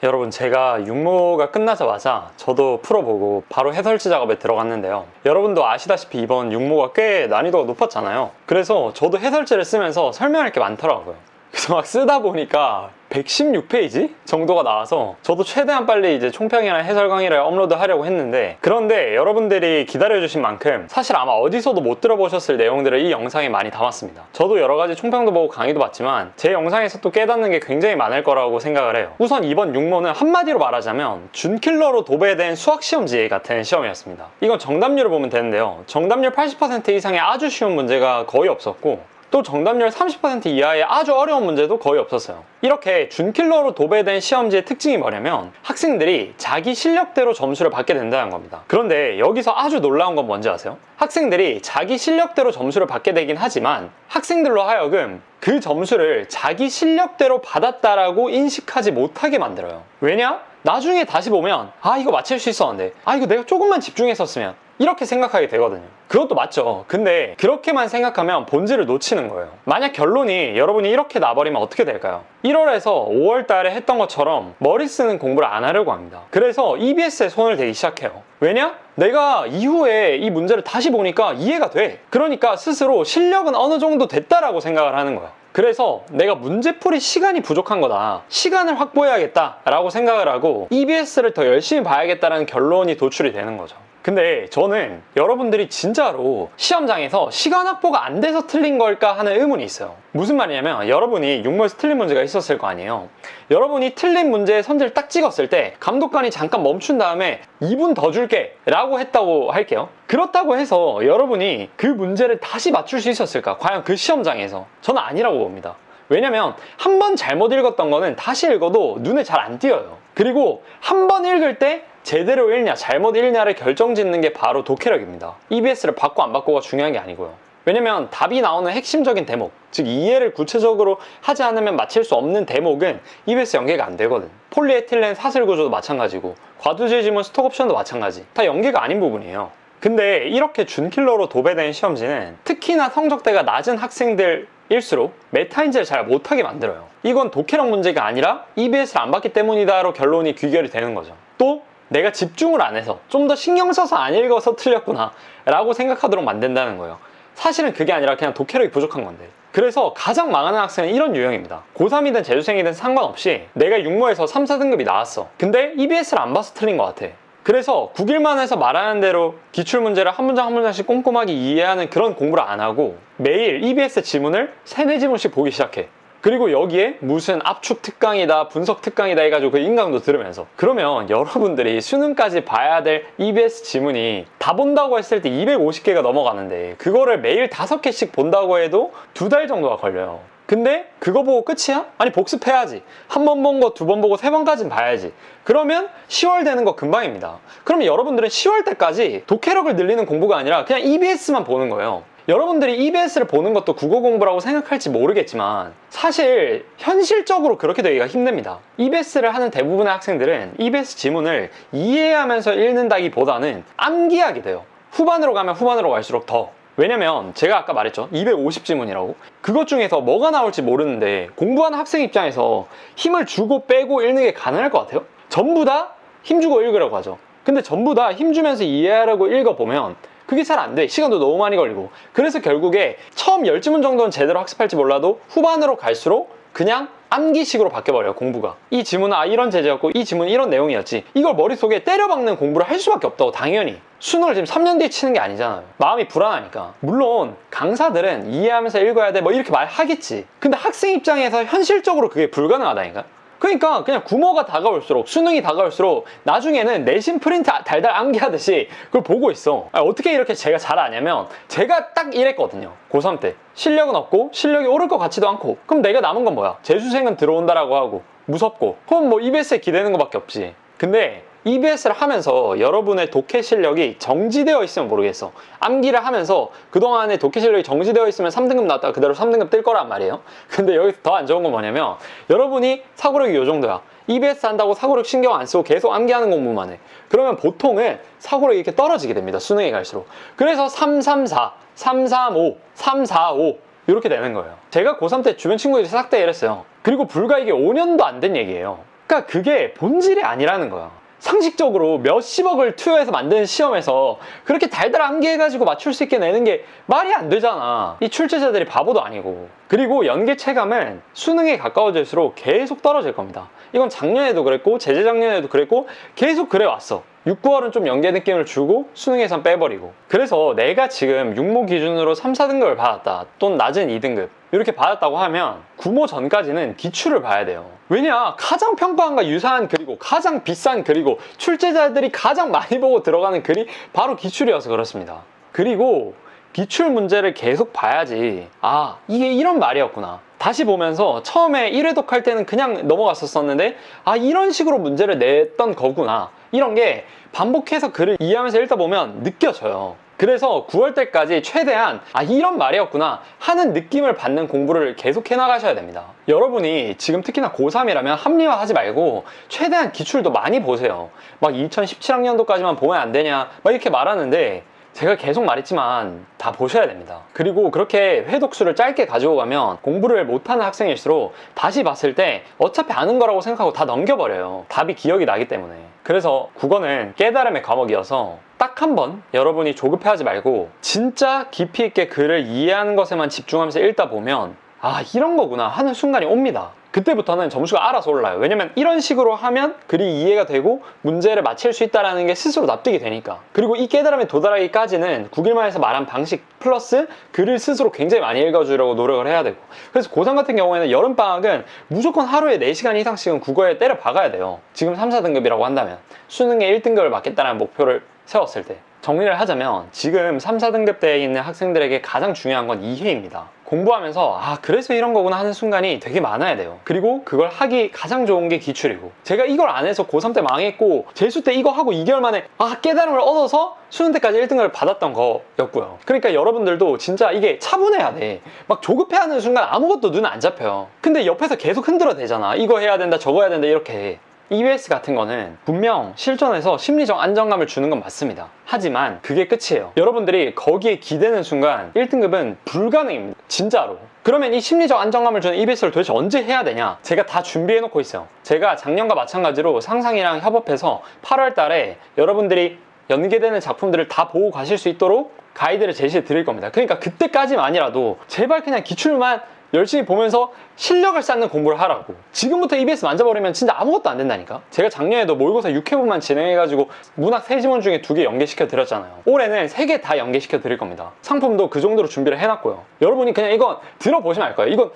여러분, 제가 육모가 끝나자마자 저도 풀어보고 바로 해설지 작업에 들어갔는데요. 여러분도 아시다시피 이번 육모가 꽤 난이도가 높았잖아요. 그래서 저도 해설지를 쓰면서 설명할 게 많더라고요. 그래서 막 쓰다 보니까 116페이지 정도가 나와서 저도 최대한 빨리 이제 총평이나 해설 강의를 업로드 하려고 했는데, 그런데 여러분들이 기다려주신 만큼 사실 아마 어디서도 못 들어보셨을 내용들을 이 영상에 많이 담았습니다. 저도 여러 가지 총평도 보고 강의도 봤지만 제 영상에서 또 깨닫는 게 굉장히 많을 거라고 생각을 해요. 우선 이번 육모는 한마디로 말하자면 준킬러로 도배된 수학시험지 같은 시험이었습니다. 이건 정답률을 보면 되는데요, 정답률 80% 이상의 아주 쉬운 문제가 거의 없었고, 또 정답률 30% 이하의 아주 어려운 문제도 거의 없었어요. 이렇게 준킬러로 도배된 시험지의 특징이 뭐냐면 학생들이 자기 실력대로 점수를 받게 된다는 겁니다. 그런데 여기서 아주 놀라운 건 뭔지 아세요? 학생들이 자기 실력대로 점수를 받게 되긴 하지만 학생들로 하여금 그 점수를 자기 실력대로 받았다라고 인식하지 못하게 만들어요. 왜냐? 나중에 다시 보면 이거 맞힐 수 있었는데, 이거 내가 조금만 집중했었으면, 이렇게 생각하게 되거든요. 그것도 맞죠. 근데 그렇게만 생각하면 본질을 놓치는 거예요. 만약 결론이 여러분이 이렇게 나버리면 어떻게 될까요? 1월에서 5월 달에 했던 것처럼 머리 쓰는 공부를 안 하려고 합니다. 그래서 EBS에 손을 대기 시작해요. 왜냐? 내가 이후에 이 문제를 다시 보니까 이해가 돼. 그러니까 스스로 실력은 어느 정도 됐다라고 생각을 하는 거야. 그래서 내가 문제풀이 시간이 부족한 거다, 시간을 확보해야겠다 라고 생각을 하고 EBS를 더 열심히 봐야겠다는 결론이 도출이 되는 거죠. 근데 저는 여러분들이 진짜로 시험장에서 시간 확보가 안 돼서 틀린 걸까 하는 의문이 있어요. 무슨 말이냐면, 여러분이 육모에서 틀린 문제가 있었을 거 아니에요. 여러분이 틀린 문제의 선지를 딱 찍었을 때 감독관이 잠깐 멈춘 다음에 2분 더 줄게 라고 했다고 할게요. 그렇다고 해서 여러분이 그 문제를 다시 맞출 수 있었을까? 과연 그 시험장에서? 저는 아니라고 봅니다. 왜냐면 한 번 잘못 읽었던 거는 다시 읽어도 눈에 잘 안 띄어요. 그리고 한 번 읽을 때 제대로 읽냐 잘못 읽냐를 결정짓는 게 바로 독해력입니다. EBS를 받고 안 받고가 중요한 게 아니고요. 왜냐면 답이 나오는 핵심적인 대목, 즉 이해를 구체적으로 하지 않으면 맞힐 수 없는 대목은 EBS 연계가 안 되거든. 폴리에틸렌 사슬 구조도 마찬가지고 과두질 지문 스톡옵션도 마찬가지. 다 연계가 아닌 부분이에요. 근데 이렇게 준킬러로 도배된 시험지는 특히나 성적대가 낮은 학생들일수록 메타인지를 잘 못하게 만들어요. 이건 독해력 문제가 아니라 EBS를 안 받기 때문이다로 결론이 귀결이 되는 거죠. 또 내가 집중을 안 해서 좀 더 신경 써서 안 읽어서 틀렸구나 라고 생각하도록 만든다는 거예요. 사실은 그게 아니라 그냥 독해력이 부족한 건데. 그래서 가장 망하는 학생은 이런 유형입니다. 고3이든 재수생이든 상관없이 내가 육모에서 3, 4등급이 나왔어. 근데 EBS를 안 봐서 틀린 것 같아. 그래서 9일만 해서 말하는 대로 기출문제를 한 문장 한 문장씩 꼼꼼하게 이해하는 그런 공부를 안 하고 매일 EBS 지문을 3, 4지문씩 보기 시작해. 그리고 여기에 무슨 압축 특강이다, 분석 특강이다 해가지고 그 인강도 들으면서, 그러면 여러분들이 수능까지 봐야 될 EBS 지문이 다 본다고 했을 때 250개가 넘어가는데 그거를 매일 5개씩 본다고 해도 2달 정도가 걸려요. 근데 그거 보고 끝이야? 아니 복습해야지. 한 번 본 거 2번 보고 3번까지는 봐야지. 그러면 10월 되는 거 금방입니다. 그러면 여러분들은 10월 때까지 독해력을 늘리는 공부가 아니라 그냥 EBS만 보는 거예요. 여러분들이 EBS를 보는 것도 국어 공부라고 생각할지 모르겠지만 사실 현실적으로 그렇게 되기가 힘듭니다. EBS를 하는 대부분의 학생들은 EBS 지문을 이해하면서 읽는다기보다는 암기하게 돼요. 후반으로 가면 후반으로 갈수록 더. 왜냐면 제가 아까 말했죠, 250지문이라고. 그것 중에서 뭐가 나올지 모르는데 공부하는 학생 입장에서 힘을 주고 빼고 읽는 게 가능할 것 같아요? 전부 다 힘주고 읽으라고 하죠. 근데 전부 다 힘주면서 이해하려고 읽어보면 그게 잘 안 돼. 시간도 너무 많이 걸리고. 그래서 결국에 처음 10지문 정도는 제대로 학습할지 몰라도 후반으로 갈수록 그냥 암기식으로 바뀌어버려요, 공부가. 이 지문은 이런 제재였고 이 지문은 이런 내용이었지. 이걸 머릿속에 때려박는 공부를 할 수밖에 없다고, 당연히. 수능을 지금 3년 뒤에 치는 게 아니잖아요. 마음이 불안하니까. 물론 강사들은 이해하면서 읽어야 돼 뭐 이렇게 말하겠지. 근데 학생 입장에서 현실적으로 그게 불가능하다니까. 그러니까 그냥 구모가 다가올수록, 수능이 다가올수록 나중에는 내신 프린트 달달 암기하듯이 그걸 보고 있어. 어떻게 이렇게 제가 잘 아냐면 제가 딱 이랬거든요. 고3 때 실력은 없고 실력이 오를 것 같지도 않고, 그럼 내가 남은 건 뭐야? 재수생은 들어온다라고 하고 무섭고, 그럼 뭐 EBS에 기대는 것밖에 없지. 근데 EBS를 하면서 여러분의 독해 실력이 정지되어 있으면 모르겠어. 암기를 하면서 그동안의 독해 실력이 정지되어 있으면 3등급 나왔다가 그대로 3등급 뜰 거란 말이에요. 근데 여기서 더 안 좋은 건 뭐냐면 여러분이 사고력이 요 정도야. EBS 한다고 사고력 신경 안 쓰고 계속 암기하는 공부만 해. 그러면 보통은 사고력이 이렇게 떨어지게 됩니다, 수능에 갈수록. 그래서 334, 335, 345 이렇게 되는 거예요. 제가 고3 때 주변 친구들이 싹 다 이랬어요. 그리고 불과 이게 5년도 안 된 얘기예요. 그러니까 그게 본질이 아니라는 거야. 상식적으로 몇십억을 투여해서 만든 시험에서 그렇게 달달 암기해가지고 맞출 수 있게 내는 게 말이 안 되잖아. 이 출제자들이 바보도 아니고. 그리고 연계 체감은 수능에 가까워질수록 계속 떨어질 겁니다. 이건 작년에도 그랬고 재재작년에도 그랬고 계속 그래왔어. 6, 9월은 좀 연계 느낌을 주고 수능에선 빼버리고. 그래서 내가 지금 6모 기준으로 3, 4등급을 받았다, 또는 낮은 2등급 이렇게 받았다고 하면 9모 전까지는 기출을 봐야 돼요. 왜냐? 가장 평가원과 유사한 글이고 가장 비싼 글이고 출제자들이 가장 많이 보고 들어가는 글이 바로 기출이어서 그렇습니다. 그리고 기출 문제를 계속 봐야지, 아, 이게 이런 말이었구나. 다시 보면서 처음에 1회독 할 때는 그냥 넘어갔었는데, 아, 이런 식으로 문제를 냈던 거구나. 이런 게 반복해서 글을 이해하면서 읽다 보면 느껴져요. 그래서 9월 때까지 최대한 아, 이런 말이었구나 하는 느낌을 받는 공부를 계속 해나가셔야 됩니다. 여러분이 지금 특히나 고3이라면 합리화하지 말고 최대한 기출도 많이 보세요. 막 2017학년도까지만 보면 안 되냐 막 이렇게 말하는데, 제가 계속 말했지만 다 보셔야 됩니다. 그리고 그렇게 회독수를 짧게 가지고 가면 공부를 못하는 학생일수록 다시 봤을 때 어차피 아는 거라고 생각하고 다 넘겨버려요. 답이 기억이 나기 때문에. 그래서 국어는 깨달음의 과목이어서 딱 한 번 여러분이 조급해하지 말고 진짜 깊이 있게 글을 이해하는 것에만 집중하면서 읽다 보면 아, 이런 거구나 하는 순간이 옵니다. 그때부터는 점수가 알아서 올라요. 왜냐면 이런 식으로 하면 글이 이해가 되고 문제를 맞힐 수 있다는 게 스스로 납득이 되니까. 그리고 이 깨달음에 도달하기까지는 9일만에서 말한 방식 플러스 글을 스스로 굉장히 많이 읽어주려고 노력을 해야 되고. 그래서 고3 같은 경우에는 여름방학은 무조건 하루에 4시간 이상씩은 국어에 때려 박아야 돼요. 지금 3, 4등급이라고 한다면 수능에 1등급을 맞겠다는 목표를 세웠을 때. 정리를 하자면 지금 3, 4등급 대에 있는 학생들에게 가장 중요한 건 이해입니다. 공부하면서 아, 그래서 이런 거구나 하는 순간이 되게 많아야 돼요. 그리고 그걸 하기 가장 좋은 게 기출이고, 제가 이걸 안 해서 고3 때 망했고 재수 때 이거 하고 2개월 만에 아, 깨달음을 얻어서 수능 때까지 1등급을 받았던 거였고요. 그러니까 여러분들도 진짜 이게 차분해야 돼. 막 조급해하는 순간 아무것도 눈에 안 잡혀요. 근데 옆에서 계속 흔들어 대잖아. 이거 해야 된다 저거 해야 된다 이렇게. EBS 같은 거는 분명 실전에서 심리적 안정감을 주는 건 맞습니다. 하지만 그게 끝이에요. 여러분들이 거기에 기대는 순간 1등급은 불가능입니다. 진짜로. 그러면 이 심리적 안정감을 주는 EBS를 도대체 언제 해야 되냐? 제가 다 준비해 놓고 있어요. 제가 작년과 마찬가지로 상상이랑 협업해서 8월 달에 여러분들이 연계되는 작품들을 다 보고 가실 수 있도록 가이드를 제시해 드릴 겁니다. 그러니까 그때까지만이라도 제발 그냥 기출만 열심히 보면서 실력을 쌓는 공부를 하라고. 지금부터 EBS 만져버리면 진짜 아무것도 안 된다니까. 제가 작년에도 모의고사 6회분만 진행해가지고 문학 3지문 중에 2개 연계시켜 드렸잖아요. 올해는 3개 다 연계시켜 드릴 겁니다. 상품도 그 정도로 준비를 해놨고요. 여러분이 그냥 이건 들어보시면 알 거예요. 이건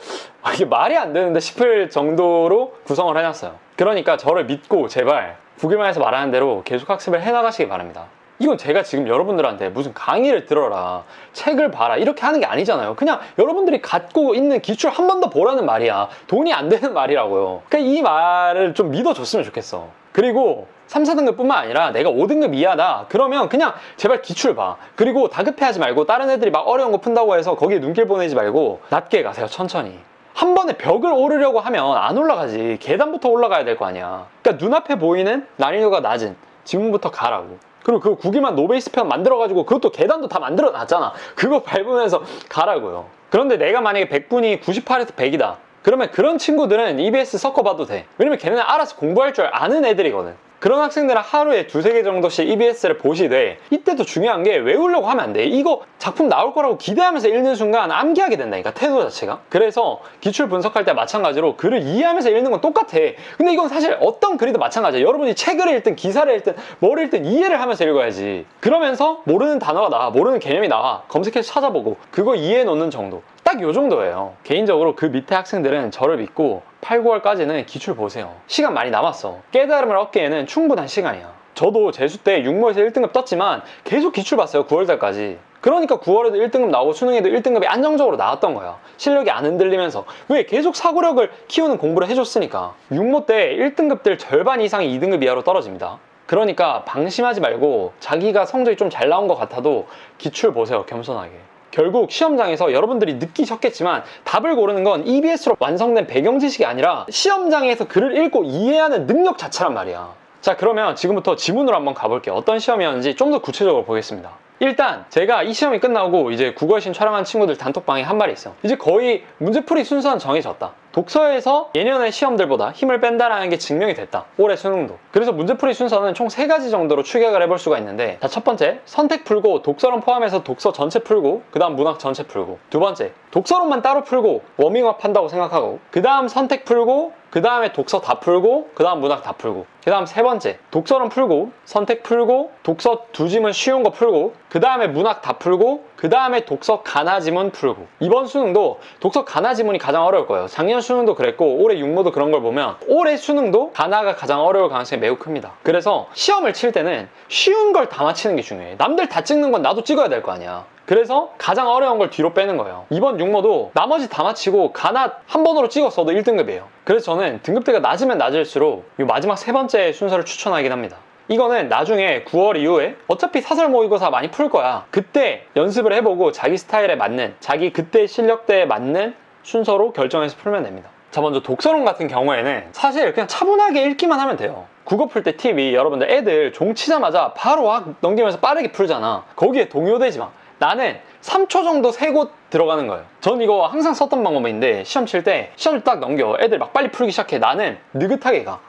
이게 말이 안 되는데 싶을 정도로 구성을 해놨어요. 그러니까 저를 믿고 제발 9일만에서 말하는 대로 계속 학습을 해나가시기 바랍니다. 이건 제가 지금 여러분들한테 무슨 강의를 들어라, 책을 봐라 이렇게 하는 게 아니잖아요. 그냥 여러분들이 갖고 있는 기출 한 번 더 보라는 말이야. 돈이 안 되는 말이라고요. 그러니까 이 말을 좀 믿어줬으면 좋겠어. 그리고 3, 4등급 뿐만 아니라 내가 5등급 이하다 그러면 그냥 제발 기출 봐. 그리고 다급해하지 말고 다른 애들이 막 어려운 거 푼다고 해서 거기에 눈길 보내지 말고 낮게 가세요. 천천히. 한 번에 벽을 오르려고 하면 안 올라가지. 계단부터 올라가야 될 거 아니야. 그러니까 눈앞에 보이는 난이도가 낮은 지문부터 가라고. 그리고 그 9기만 노베이스 편 만들어가지고 그것도 계단도 다 만들어 놨잖아. 그거 밟으면서 가라고요. 그런데 내가 만약에 100분이 98에서 100이다. 그러면 그런 친구들은 EBS 섞어봐도 돼. 왜냐면 걔네는 알아서 공부할 줄 아는 애들이거든. 그런 학생들은 하루에 2, 3개 정도씩 EBS를 보시되 이때도 중요한 게 외우려고 하면 안 돼. 이거 작품 나올 거라고 기대하면서 읽는 순간 암기하게 된다니까, 태도 자체가. 그래서 기출 분석할 때 마찬가지로 글을 이해하면서 읽는 건 똑같아. 근데 이건 사실 어떤 글이든 마찬가지야. 여러분이 책을 읽든 기사를 읽든 뭘 읽든 이해를 하면서 읽어야지. 그러면서 모르는 단어가 나와, 모르는 개념이 나와, 검색해서 찾아보고 그거 이해해 놓는 정도. 딱 요 정도예요. 개인적으로 그 밑에 학생들은 저를 믿고 8, 9월까지는 기출 보세요. 시간 많이 남았어. 깨달음을 얻기에는 충분한 시간이야. 저도 재수 때 6모에서 1등급 떴지만 계속 기출 봤어요. 9월달까지. 그러니까 9월에도 1등급 나오고 수능에도 1등급이 안정적으로 나왔던 거야. 실력이 안 흔들리면서. 왜? 계속 사고력을 키우는 공부를 해줬으니까. 6모 때 1등급들 절반 이상이 2등급 이하로 떨어집니다. 그러니까 방심하지 말고 자기가 성적이 좀 잘 나온 것 같아도 기출 보세요. 겸손하게. 결국 시험장에서 여러분들이 느끼셨겠지만 답을 고르는 건 EBS로 완성된 배경 지식이 아니라 시험장에서 글을 읽고 이해하는 능력 자체란 말이야. 자, 그러면 지금부터 지문으로 한번 가볼게요. 어떤 시험이었는지 좀 더 구체적으로 보겠습니다. 일단 제가 이 시험이 끝나고 이제 국어신 촬영한 친구들 단톡방에 한 말이 있어요. 이제 거의 문제풀이 순서는 정해졌다. 독서에서 예년의 시험들보다 힘을 뺀다라는 게 증명이 됐다. 올해 수능도. 그래서 문제풀이 순서는 총 3가지 정도로 추격을 해볼 수가 있는데, 자, 첫 번째, 선택 풀고 독서론 포함해서 독서 전체 풀고 그 다음 문학 전체 풀고, 두 번째, 독서론만 따로 풀고 워밍업 한다고 생각하고, 그 다음 선택 풀고 그 다음에 독서 다 풀고 그 다음 문학 다 풀고, 그 다음 세 번째, 독서론 풀고 선택 풀고 독서 두 지문 쉬운 거 풀고 그 다음에 문학 다 풀고 그 다음에 독서 가나 지문 풀고. 이번 수능도 독서 가나 지문이 가장 어려울 거예요. 작년 수능도 그랬고 올해 육모도 그런 걸 보면 올해 수능도 가나가 가장 어려울 가능성이 매우 큽니다. 그래서 시험을 칠 때는 쉬운 걸 다 맞히는 게 중요해. 남들 다 찍는 건 나도 찍어야 될 거 아니야. 그래서 가장 어려운 걸 뒤로 빼는 거예요. 이번 육모도 나머지 다 맞히고 가나 한 번으로 찍었어도 1등급이에요. 그래서 저는 등급대가 낮으면 낮을수록 이 마지막 세 번째 순서를 추천하긴 합니다. 이거는 나중에 9월 이후에 어차피 사설 모의고사 많이 풀 거야. 그때 연습을 해보고 자기 스타일에 맞는, 자기 그때 실력대에 맞는 순서로 결정해서 풀면 됩니다. 자, 먼저 독서론 같은 경우에는 사실 그냥 차분하게 읽기만 하면 돼요. 국어 풀 때 팁이, 여러분들 애들 종 치자마자 바로 확 넘기면서 빠르게 풀잖아. 거기에 동요되지 마. 나는 3초 정도 세고 들어가는 거예요. 전 이거 항상 썼던 방법인데, 시험 칠 때 시험을 딱 넘겨. 애들 막 빨리 풀기 시작해. 나는 느긋하게 가.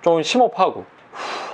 좀 심호흡하고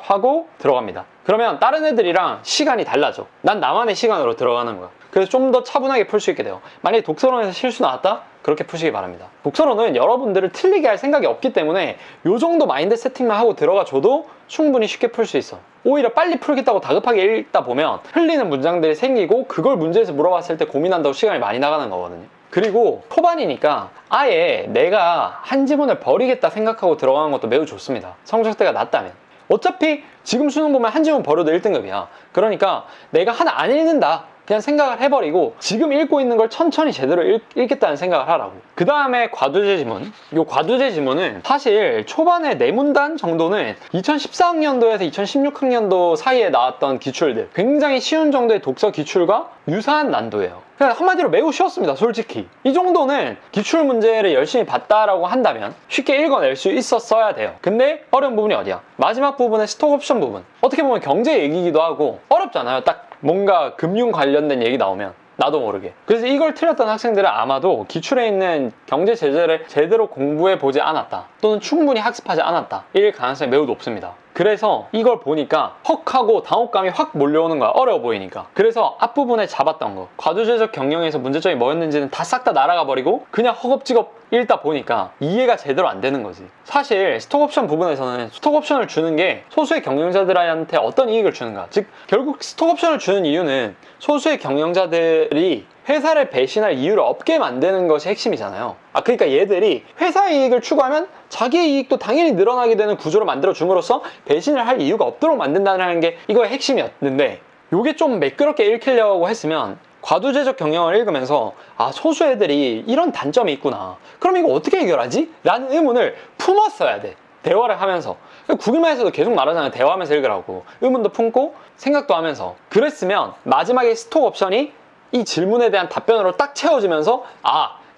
하고 들어갑니다. 그러면 다른 애들이랑 시간이 달라져. 난 나만의 시간으로 들어가는 거야. 그래서 좀 더 차분하게 풀 수 있게 돼요. 만약에 독서론에서 실수 나왔다? 그렇게 푸시기 바랍니다. 독서론은 여러분들을 틀리게 할 생각이 없기 때문에 요 정도 마인드 세팅만 하고 들어가 줘도 충분히 쉽게 풀 수 있어. 오히려 빨리 풀겠다고 다급하게 읽다 보면 흘리는 문장들이 생기고 그걸 문제에서 물어봤을 때 고민한다고 시간이 많이 나가는 거거든요. 그리고 초반이니까 아예 내가 한 지문을 버리겠다 생각하고 들어가는 것도 매우 좋습니다. 성적대가 낮다면. 어차피 지금 수능 보면 한 지문 버려도 1등급이야. 그러니까 내가 하나 안 읽는다 그냥 생각을 해버리고 지금 읽고 있는 걸 천천히 제대로 읽겠다는 생각을 하라고. 그 다음에 과두제 지문. 이 과두제 지문은 사실 초반에 4문단 정도는 2014학년도에서 2016학년도 사이에 나왔던 기출들, 굉장히 쉬운 정도의 독서 기출과 유사한 난도예요. 그냥 한마디로 매우 쉬웠습니다. 솔직히 이 정도는 기출 문제를 열심히 봤다라고 한다면 쉽게 읽어낼 수 있었어야 돼요. 근데 어려운 부분이 어디야? 마지막 부분의 스톡 옵션 부분. 어떻게 보면 경제 얘기이기도 하고 어렵잖아요. 딱 뭔가 금융 관련된 얘기 나오면 나도 모르게. 그래서 이걸 틀렸던 학생들은 아마도 기출에 있는 경제 제재를 제대로 공부해 보지 않았다, 또는 충분히 학습하지 않았다, 일 가능성이 매우 높습니다. 그래서 이걸 보니까 헉 하고 당혹감이 확 몰려오는 거야. 어려워 보이니까. 그래서 앞부분에 잡았던 거, 과두제적 경영에서 문제점이 뭐였는지는 다 싹 다 날아가 버리고 그냥 허겁지겁 읽다 보니까 이해가 제대로 안 되는 거지. 사실 스톡옵션 부분에서는 스톡옵션을 주는 게 소수의 경영자들한테 어떤 이익을 주는가, 즉 결국 스톡옵션을 주는 이유는 소수의 경영자들이 회사를 배신할 이유를 없게 만드는 것이 핵심이잖아요. 그러니까 얘들이 회사 이익을 추구하면 자기의 이익도 당연히 늘어나게 되는 구조를 만들어 줌으로써 배신을 할 이유가 없도록 만든다는 게 이거의 핵심이었는데, 이게 좀 매끄럽게 읽히려고 했으면 과두제적 경영을 읽으면서 소수 애들이 이런 단점이 있구나, 그럼 이거 어떻게 해결하지? 라는 의문을 품었어야 돼. 대화를 하면서. 구글만에서도 계속 말하잖아요. 대화하면서 읽으라고. 의문도 품고 생각도 하면서. 그랬으면 마지막에 스톡 옵션이 이 질문에 대한 답변으로 딱 채워지면서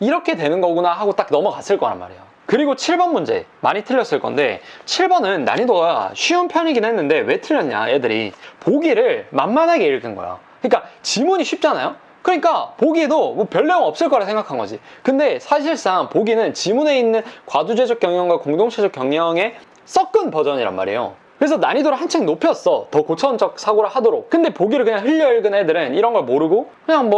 이렇게 되는 거구나 하고 딱 넘어갔을 거란 말이에요. 그리고 7번 문제 많이 틀렸을 건데, 7번은 난이도가 쉬운 편이긴 했는데 왜 틀렸냐, 애들이 보기를 만만하게 읽은 거야. 그러니까 지문이 쉽잖아요. 그러니까 보기에도 뭐 별 내용 없을 거라 생각한 거지. 근데 사실상 보기는 지문에 있는 과두제적 경영과 공동체적 경영의 섞은 버전이란 말이에요. 그래서 난이도를 한층 높였어. 더 고차원적 사고를 하도록. 근데 보기를 그냥 흘려 읽은 애들은 이런 걸 모르고 그냥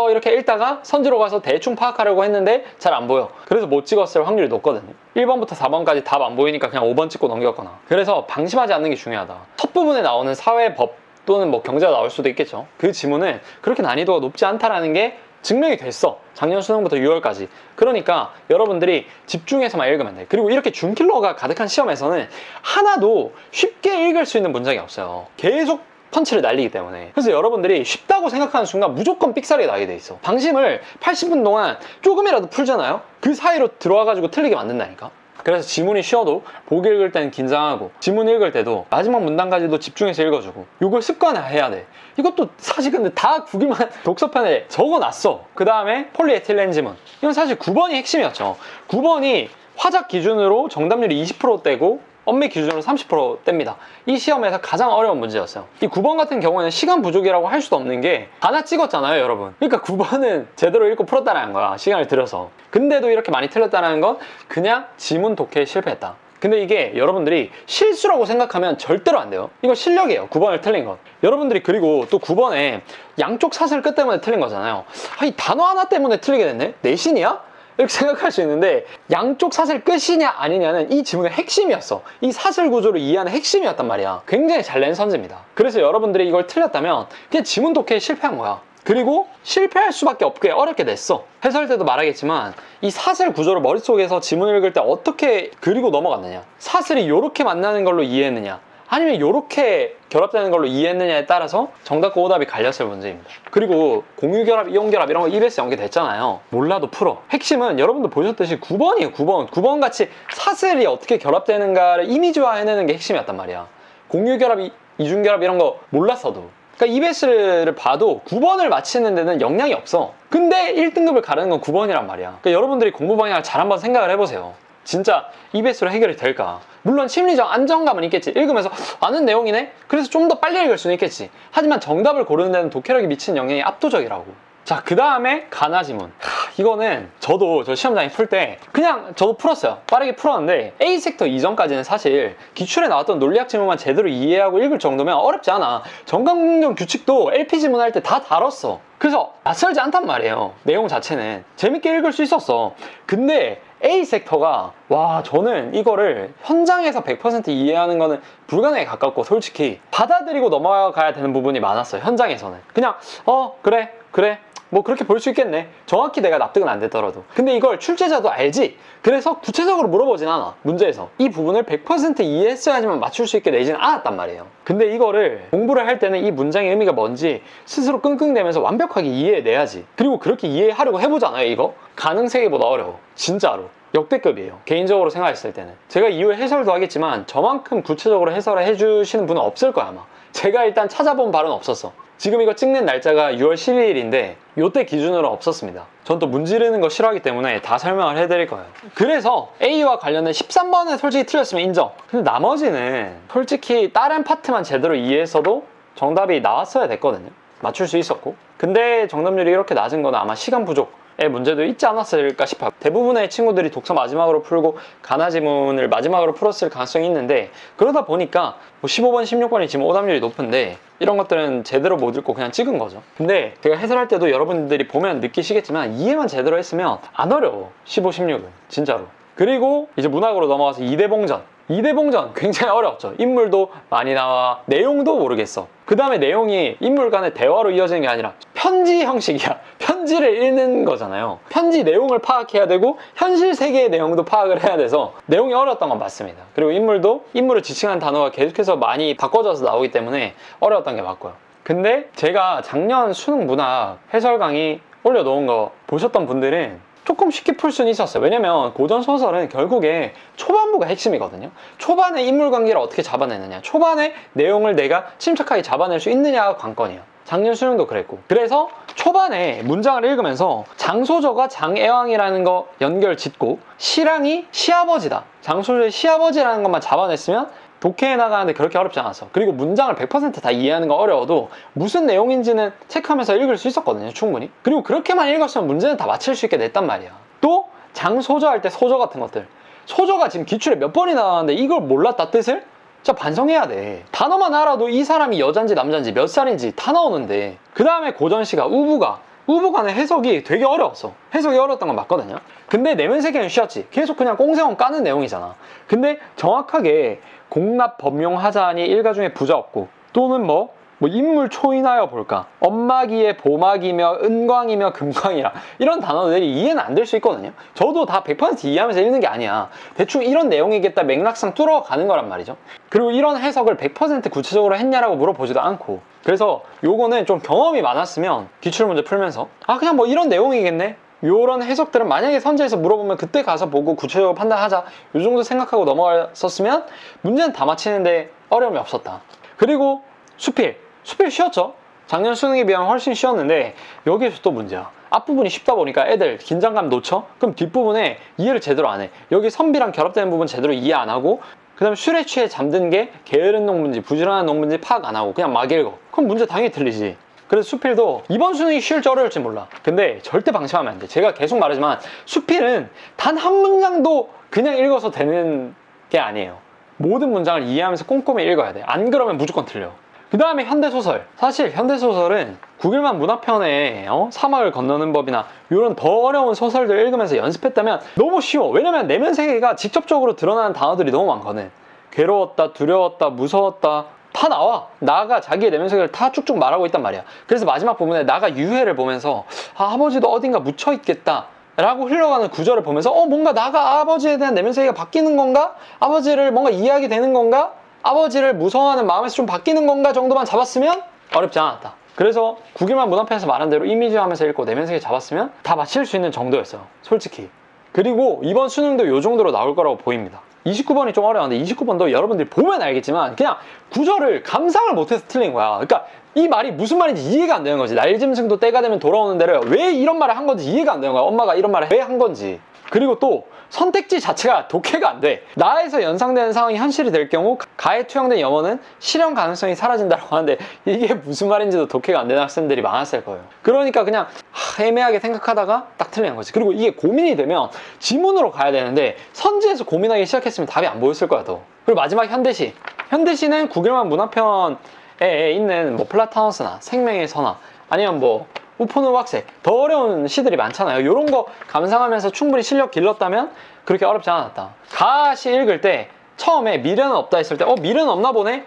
이렇게 읽다가 선지로 가서 대충 파악하려고 했는데 잘 안 보여. 그래서 못 찍었을 확률이 높거든요. 1번부터 4번까지 답 안 보이니까 그냥 5번 찍고 넘겼거나. 그래서 방심하지 않는 게 중요하다. 첫 부분에 나오는 사회법 또는 경제가 나올 수도 있겠죠. 그 지문은 그렇게 난이도가 높지 않다라는 게 증명이 됐어. 작년 수능부터 6월까지. 그러니까 여러분들이 집중해서만 읽으면 돼. 그리고 이렇게 준킬러가 가득한 시험에서는 하나도 쉽게 읽을 수 있는 문장이 없어요. 계속 펀치를 날리기 때문에. 그래서 여러분들이 쉽다고 생각하는 순간 무조건 삑사리가 나게 돼 있어. 방심을 80분 동안 조금이라도 풀잖아요. 그 사이로 들어와가지고 틀리게 만든다니까. 그래서 지문이 쉬워도 보기 읽을 때는 긴장하고, 지문 읽을 때도 마지막 문단까지도 집중해서 읽어주고, 이걸 습관화해야 돼. 이것도 사실 근데 다 구기만 독서편에 적어놨어. 그 다음에 폴리에틸렌 지문. 이건 사실 9번이 핵심이었죠. 9번이 화작 기준으로 정답률이 20%대고 엄밀 기준으로 30%뗍니다. 이 시험에서 가장 어려운 문제였어요. 이 9번 같은 경우에는 시간 부족이라고 할 수도 없는 게 하나 찍었잖아요, 여러분. 그러니까 9번은 제대로 읽고 풀었다는 거야, 시간을 들여서. 근데도 이렇게 많이 틀렸다는 건 그냥 지문 독해에 실패했다. 근데 이게 여러분들이 실수라고 생각하면 절대로 안 돼요. 이거 실력이에요, 9번을 틀린 건. 여러분들이 그리고 또 9번에 양쪽 사슬 끝 때문에 틀린 거잖아요. 이 단어 하나 때문에 틀리게 됐네? 내신이야? 이렇게 생각할 수 있는데 양쪽 사슬 끝이냐 아니냐는 이 지문의 핵심이었어. 이 사슬 구조를 이해하는 핵심이었단 말이야. 굉장히 잘 낸 선지입니다. 그래서 여러분들이 이걸 틀렸다면 그냥 지문 독해에 실패한 거야. 그리고 실패할 수밖에 없게 어렵게 냈어. 해설 때도 말하겠지만 이 사슬 구조를 머릿속에서 지문을 읽을 때 어떻게 그리고 넘어갔느냐, 사슬이 이렇게 만나는 걸로 이해했느냐 아니면 이렇게 결합되는 걸로 이해했느냐에 따라서 정답과 오답이 갈렸을 문제입니다. 그리고 공유결합, 이온결합 이런 거 EBS 연계됐잖아요. 몰라도 풀어. 핵심은 여러분도 보셨듯이 9번이에요. 9번 같이 사슬이 어떻게 결합되는가를 이미지화해내는 게 핵심이었단 말이야. 공유결합, 이중결합 이런 거 몰랐어도. 그러니까 EBS를 봐도 9번을 맞히는 데는 영향이 없어. 근데 1등급을 가르는 건 9번이란 말이야. 그러니까 여러분들이 공부 방향을 잘 한번 생각을 해보세요. 진짜 EBS로 해결이 될까? 물론 심리적 안정감은 있겠지. 읽으면서 아는 내용이네? 그래서 좀 더 빨리 읽을 수는 있겠지. 하지만 정답을 고르는 데는 독해력이 미치는 영향이 압도적이라고. 자, 그 다음에 가나 지문. 이거는 저 시험장에 풀 때 그냥 저도 풀었어요. 빠르게 풀었는데 A 섹터 이전까지는 사실 기출에 나왔던 논리학 지문만 제대로 이해하고 읽을 정도면 어렵지 않아. 정강경 규칙도 LP 지문 할 때 다 다뤘어. 그래서 낯설지 않단 말이에요. 내용 자체는 재밌게 읽을 수 있었어. 근데 A 섹터가 저는 이거를 현장에서 100% 이해하는 거는 불가능에 가깝고 솔직히 받아들이고 넘어가야 되는 부분이 많았어요. 현장에서는 그냥 그래 뭐 그렇게 볼 수 있겠네. 정확히 내가 납득은 안 되더라도. 근데 이걸 출제자도 알지. 그래서 구체적으로 물어보진 않아. 문제에서 이 부분을 100% 이해했어야지만 맞출 수 있게 내지는 않았단 말이에요. 근데 이거를 공부를 할 때는 이 문장의 의미가 뭔지 스스로 끙끙대면서 완벽하게 이해해내야지. 그리고 그렇게 이해하려고 해보잖아요. 이거 가능 세계보다 어려워. 진짜로 역대급이에요. 개인적으로 생각했을 때는. 제가 이후에 해설도 하겠지만 저만큼 구체적으로 해설을 해주시는 분은 없을 거야 아마. 제가 일단 찾아본 바는 없었어. 지금 이거 찍는 날짜가 6월 12일인데 요때 기준으로 없었습니다. 전 또 문지르는 거 싫어하기 때문에 다 설명을 해드릴 거예요. 그래서 A와 관련된 13번은 솔직히 틀렸으면 인정. 근데 나머지는 솔직히 다른 파트만 제대로 이해했어도 정답이 나왔어야 됐거든요. 맞출 수 있었고. 근데 정답률이 이렇게 낮은 건 아마 시간 부족의 문제도 있지 않았을까 싶어요. 대부분의 친구들이 독서 마지막으로 풀고 가나 지문을 마지막으로 풀었을 가능성이 있는데 그러다 보니까 15번, 16번이 지금 오답률이 높은데 이런 것들은 제대로 못 읽고 그냥 찍은 거죠. 근데 제가 해설할 때도 여러분들이 보면 느끼시겠지만 이해만 제대로 했으면 안 어려워. 15, 16은 진짜로. 그리고 이제 문학으로 넘어가서 이대봉전 굉장히 어려웠죠. 인물도 많이 나와, 내용도 모르겠어. 그 다음에 내용이 인물 간의 대화로 이어지는 게 아니라 편지 형식이야. 편지를 읽는 거잖아요. 편지 내용을 파악해야 되고 현실 세계의 내용도 파악을 해야 돼서 내용이 어려웠던 건 맞습니다. 그리고 인물을 지칭한 단어가 계속해서 많이 바꿔져서 나오기 때문에 어려웠던 게 맞고요. 근데 제가 작년 수능 문학 해설 강의 올려놓은 거 보셨던 분들은 조금 쉽게 풀 수는 있었어요. 왜냐면 고전소설은 결국에 초반부가 핵심이거든요. 초반에 인물관계를 어떻게 잡아내느냐, 초반에 내용을 내가 침착하게 잡아낼 수 있느냐가 관건이에요. 작년 수능도 그랬고. 그래서 초반에 문장을 읽으면서 장소저가 장애왕이라는 거 연결 짓고 시랑이 시아버지다, 장소저의 시아버지라는 것만 잡아냈으면 독해해 나가는데 그렇게 어렵지 않았어. 그리고 문장을 100% 다 이해하는 거 어려워도 무슨 내용인지는 체크하면서 읽을 수 있었거든요, 충분히. 그리고 그렇게만 읽었으면 문제는 다 맞힐 수 있게 냈단 말이야. 또 장소저 할 때 소저 같은 것들, 소저가 지금 기출에 몇 번이 나왔는데 이걸 몰랐다 뜻을? 진짜 반성해야 돼. 단어만 알아도 이 사람이 여잔지 남잔지 몇 살인지 다 나오는데. 그 다음에 고전시가 우부간의 해석이 되게 어려웠어. 해석이 어려웠던 건 맞거든요. 근데 내면 세계는 쉬웠지. 계속 그냥 꽁세엄 까는 내용이잖아. 근데 정확하게 공납 범용하자니 일가 중에 부자 없고, 또는 뭐 인물 초인하여 볼까, 엄마기에 보막이며 은광이며 금광이라, 이런 단어들이 이해는 안 될 수 있거든요. 저도 다 100% 이해하면서 읽는 게 아니야. 대충 이런 내용이겠다 맥락상 뚫어가는 거란 말이죠. 그리고 이런 해석을 100% 구체적으로 했냐라고 물어보지도 않고. 그래서 요거는 좀 경험이 많았으면 기출문제 풀면서 그냥 뭐 이런 내용이겠네, 요런 해석들은 만약에 선지에서 물어보면 그때 가서 보고 구체적으로 판단하자, 요 정도 생각하고 넘어갔었으면 문제는 다 맞히는데 어려움이 없었다. 그리고 수필 쉬웠죠? 작년 수능에 비하면 훨씬 쉬웠는데 여기에서 또 문제야. 앞부분이 쉽다 보니까 애들 긴장감 놓쳐? 그럼 뒷부분에 이해를 제대로 안 해. 여기 선비랑 결합되는 부분 제대로 이해 안 하고 그 다음에 술에 취해 잠든 게 게으른 농문지, 부지런한 농문지 파악 안 하고 그냥 막 읽어. 그럼 문제 당연히 틀리지. 그래서 수필도 이번 수능이 쉬울지 어려울지 몰라. 근데 절대 방심하면 안 돼. 제가 계속 말하지만 수필은 단 한 문장도 그냥 읽어서 되는 게 아니에요. 모든 문장을 이해하면서 꼼꼼히 읽어야 돼. 안 그러면 무조건 틀려. 그 다음에 현대소설. 사실 현대소설은 구글만 문화편에 사막을 건너는 법이나 이런 더 어려운 소설들 읽으면서 연습했다면 너무 쉬워. 왜냐면 내면 세계가 직접적으로 드러나는 단어들이 너무 많거든. 괴로웠다, 두려웠다, 무서웠다 다 나와. 나가 자기의 내면 세계를 다 쭉쭉 말하고 있단 말이야. 그래서 마지막 부분에 나가 유해를 보면서 아버지도 어딘가 묻혀있겠다 라고 흘러가는 구절을 보면서 뭔가 나가 아버지에 대한 내면 세계가 바뀌는 건가? 아버지를 뭔가 이해하게 되는 건가? 아버지를 무서워하는 마음에서 좀 바뀌는 건가 정도만 잡았으면 어렵지 않았다. 그래서 구글만 문화편에서 말한 대로 이미지하면서 읽고 내면세계 잡았으면 다 맞힐 수 있는 정도였어요. 솔직히. 그리고 이번 수능도 이 정도로 나올 거라고 보입니다. 29번이 좀 어려운데 29번도 여러분들이 보면 알겠지만 그냥 구절을 감상을 못해서 틀린 거야. 그러니까 이 말이 무슨 말인지 이해가 안 되는 거지. 날짐승도 때가 되면 돌아오는 데를 왜 이런 말을 한 건지 이해가 안 되는 거야. 엄마가 이런 말을 왜 한 건지. 그리고 또 선택지 자체가 독해가 안 돼. 나에서 연상되는 상황이 현실이 될 경우 가에 투영된 영어는 실현 가능성이 사라진다고 하는데 이게 무슨 말인지도 독해가 안 되는 학생들이 많았을 거예요. 그러니까 그냥 애매하게 생각하다가 딱 틀리는 거지. 그리고 이게 고민이 되면 지문으로 가야 되는데 선지에서 고민하기 시작했으면 답이 안 보였을 거야 또. 그리고 마지막 현대시. 현대시는 구글만 문화편에 있는 뭐 플라타너스나 생명의 선화 아니면 뭐 우포는 왁색 더 어려운 시들이 많잖아요. 이런 거 감상하면서 충분히 실력 길렀다면 그렇게 어렵지 않았다. 가시 읽을 때 처음에 미련은 없다 했을 때 미련 없나 보네?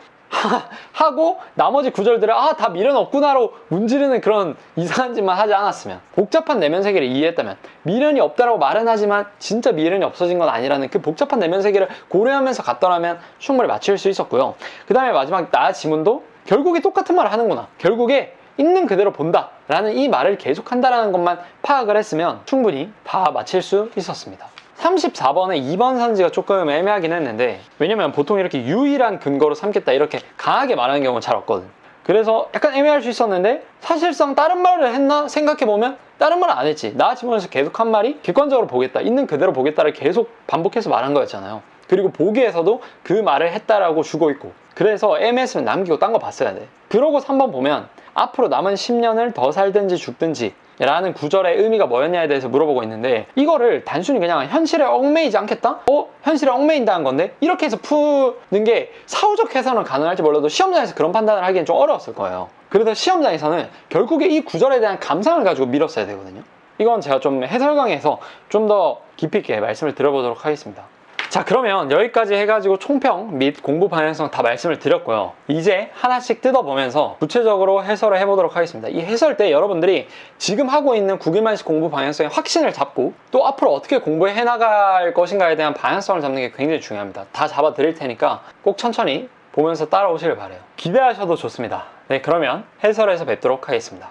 하고 나머지 구절들을 다 미련 없구나로 문지르는 그런 이상한 짓만 하지 않았으면, 복잡한 내면 세계를 이해했다면, 미련이 없다라고 말은 하지만 진짜 미련이 없어진 건 아니라는 그 복잡한 내면 세계를 고려하면서 갔더라면 충분히 맞출 수 있었고요. 그 다음에 마지막 나 지문도 결국에 똑같은 말을 하는구나, 결국에 있는 그대로 본다 라는 이 말을 계속한다라는 것만 파악을 했으면 충분히 다 맞힐 수 있었습니다. 34번에 2번 선지가 조금 애매하긴 했는데, 왜냐면 보통 이렇게 유일한 근거로 삼겠다 이렇게 강하게 말하는 경우는 잘 없거든. 그래서 약간 애매할 수 있었는데 사실상 다른 말을 했나 생각해보면 다른 말은 안 했지. 나 지문에서 계속 한 말이 객관적으로 보겠다, 있는 그대로 보겠다를 계속 반복해서 말한 거였잖아요. 그리고 보기에서도 그 말을 했다라고 주고 있고, 그래서 애매했으면 남기고 딴 거 봤어야 돼. 그러고 3번 보면 앞으로 남은 10년을 더 살든지 죽든지 라는 구절의 의미가 뭐였냐에 대해서 물어보고 있는데, 이거를 단순히 그냥 현실에 얽매이지 않겠다? 현실에 얽매인다는 건데? 이렇게 해서 푸는 게 사후적 해석은 가능할지 몰라도 시험장에서 그런 판단을 하기엔 좀 어려웠을 거예요. 그래서 시험장에서는 결국에 이 구절에 대한 감상을 가지고 밀었어야 되거든요. 이건 제가 좀 해설 강의에서 좀 더 깊이 있게 말씀을 드려보도록 하겠습니다. 자, 그러면 여기까지 해가지고 총평 및 공부 방향성 다 말씀을 드렸고요. 이제 하나씩 뜯어보면서 구체적으로 해설을 해보도록 하겠습니다. 이 해설 때 여러분들이 지금 하고 있는 9일만식 공부 방향성의 확신을 잡고 또 앞으로 어떻게 공부해 나갈 것인가에 대한 방향성을 잡는 게 굉장히 중요합니다. 다 잡아 드릴 테니까 꼭 천천히 보면서 따라오시길 바라요. 기대하셔도 좋습니다. 네, 그러면 해설에서 뵙도록 하겠습니다.